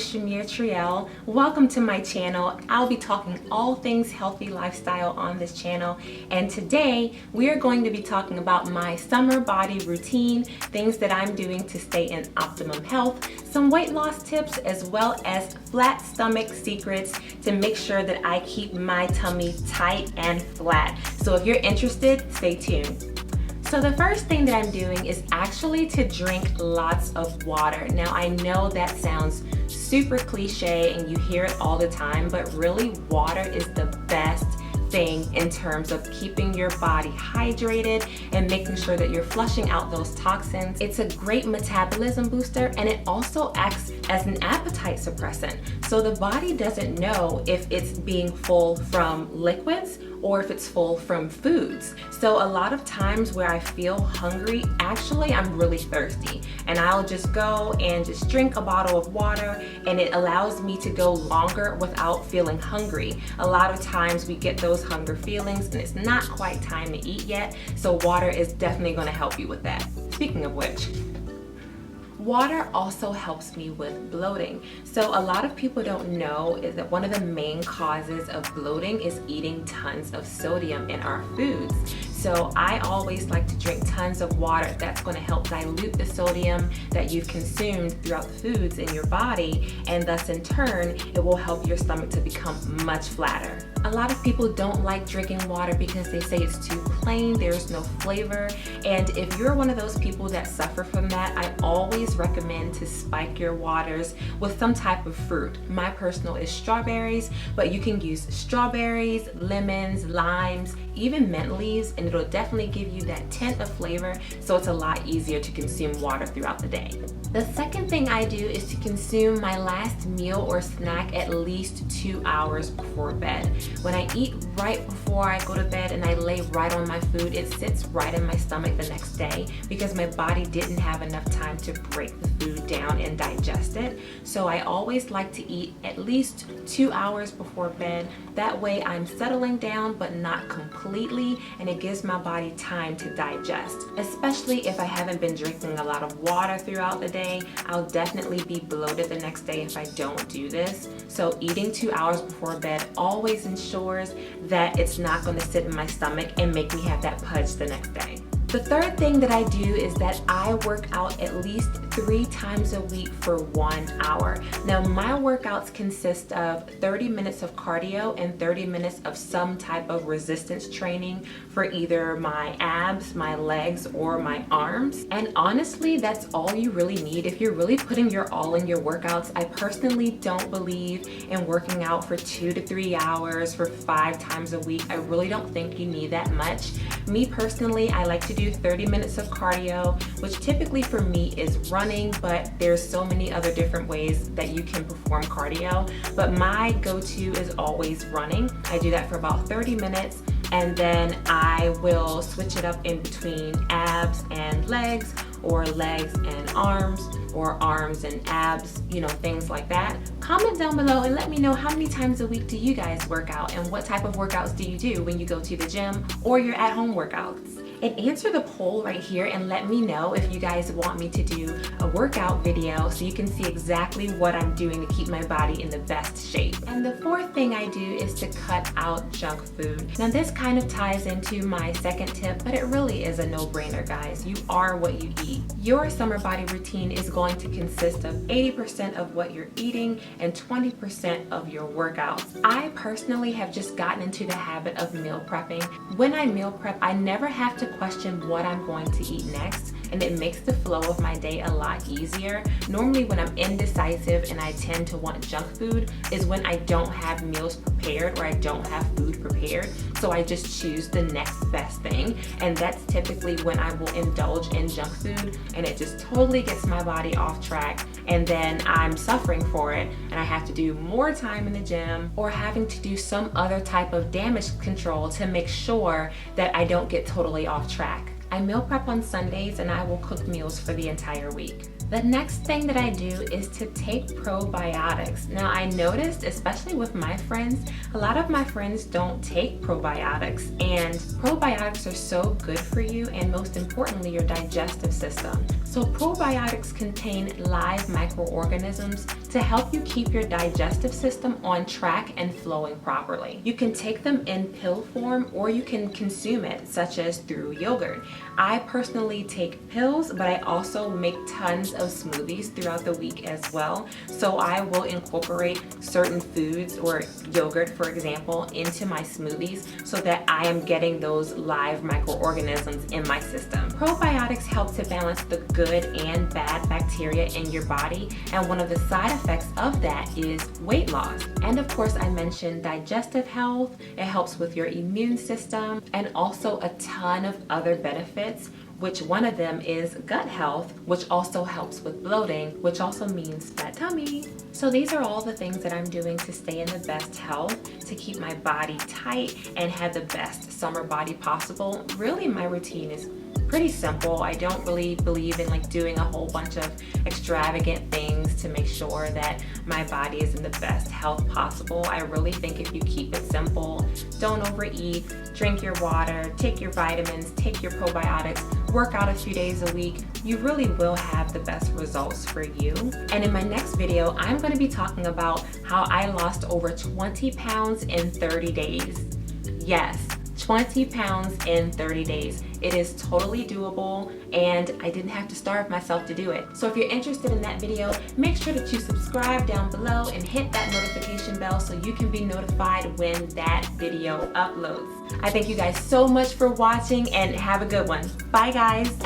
is Chimeretrielle. Welcome to my channel. I'll be talking all things healthy lifestyle on this channel, and today we are going to be talking about my summer body routine, things that I'm doing to stay in optimum health, some weight loss tips, as well as flat stomach secrets to make sure that I keep my tummy tight and flat. So if you're interested, stay tuned. So the first thing that I'm doing is actually to drink lots of water. Now I know that sounds super cliche and you hear it all the time, but really water is the best thing in terms of keeping your body hydrated and making sure that you're flushing out those toxins. It's a great metabolism booster, and it also acts as an appetite suppressant. So the body doesn't know if it's being full from liquids or if it's full from foods. So a lot of times where I feel hungry, actually I'm really thirsty, and I'll just go and just drink a bottle of water, and it allows me to go longer without feeling hungry. A lot of times we get those hunger feelings and it's not quite time to eat yet, so water is definitely gonna help you with that. Speaking of which, water also helps me with bloating. So a lot of people don't know is that one of the main causes of bloating is eating tons of sodium in our foods. So I always like to drink tons of water. That's going to help dilute the sodium that you've consumed throughout the foods in your body, and thus in turn it will help your stomach to become much flatter. A lot of people don't like drinking water because they say it's too plain, there's no flavor, and if you're one of those people that suffer from that, I always recommend to spike your waters with some type of fruit. My personal is strawberries, but you can use strawberries, lemons, limes, even mint leaves, and it'll definitely give you that tint of flavor, so it's a lot easier to consume water throughout the day. The second thing I do is to consume my last meal or snack at least 2 hours before bed. When I eat right before I go to bed and I lay right on my food, it sits right in my stomach the next day because my body didn't have enough time to break the food down and digest it. So I always like to eat at least 2 hours before bed. That way I'm settling down but not completely, and it gives my body time to digest. Especially if I haven't been drinking a lot of water throughout the day, I'll definitely be bloated the next day if I don't do this. So eating 2 hours before bed always ensures that it's not going to sit in my stomach and make me have that pudge the next day. The third thing that I do is that I work out at least 3 times a week for 1 hour. Now my workouts consist of 30 minutes of cardio and 30 minutes of some type of resistance training for either my abs, my legs, or my arms. And honestly, that's all you really need if you're really putting your all in your workouts. I personally don't believe in working out for 2 to 3 hours for 5 times a week. I really don't think you need that much. Me personally, I like to do 30 minutes of cardio, which typically for me is running, but there's so many other different ways that you can perform cardio. But my go-to is always running. I do that for about 30 minutes, and then I will switch it up in between abs and legs, or legs and arms, or arms and abs, you know, things like that. Comment down below and let me know how many times a week do you guys work out, and what type of workouts do you do when you go to the gym or your at-home workouts. And answer the poll right here and let me know if you guys want me to do a workout video so you can see exactly what I'm doing to keep my body in the best shape. And the fourth thing I do is to cut out junk food. Now this kind of ties into my second tip, but it really is a no-brainer, guys. You are what you eat. Your summer body routine is going to consist of 80% of what you're eating and 20% of your workouts. I personally have just gotten into the habit of meal prepping. When I meal prep, I never have to question what I'm going to eat next, and it makes the flow of my day a lot easier. Normally when I'm indecisive and I tend to want junk food is when I don't have meals prepared or I don't have food prepared, so I just choose the next best thing, and that's typically when I will indulge in junk food, and it just totally gets my body off track, and then I'm suffering for it and I have to do more time in the gym or having to do some other type of damage control to make sure that I don't get totally off track. I meal prep on Sundays and I will cook meals for the entire week. The next thing that I do is to take probiotics. Now I noticed, especially with my friends, a lot of my friends don't take probiotics, and probiotics are so good for you and most importantly your digestive system. So probiotics contain live microorganisms to help you keep your digestive system on track and flowing properly. You can take them in pill form or you can consume it, such as through yogurt. I personally take pills, but I also make tons of smoothies throughout the week as well. So I will incorporate certain foods or yogurt, for example, into my smoothies so that I am getting those live microorganisms in my system. Probiotics help to balance the good and bad bacteria in your body, and one of the side effects of that is weight loss. And of course, I mentioned digestive health. It helps with your immune system and also a ton of other benefits, which one of them is gut health, which also helps with bloating, which also means fat tummy. So these are all the things that I'm doing to stay in the best health, to keep my body tight and have the best summer body possible. Really, my routine is pretty simple. I don't really believe in doing a whole bunch of extravagant things to make sure that my body is in the best health possible. I really think if you keep it simple, don't overeat, drink your water, take your vitamins, take your probiotics, work out a few days a week, you really will have the best results for you. And in my next video, I'm going to be talking about how I lost over 20 pounds in 30 days. Yes, 20 pounds in 30 days. It is totally doable, and I didn't have to starve myself to do it. So if you're interested in that video, make sure that you subscribe down below and hit that notification bell so you can be notified when that video uploads. I thank you guys so much for watching, and have a good one. Bye guys.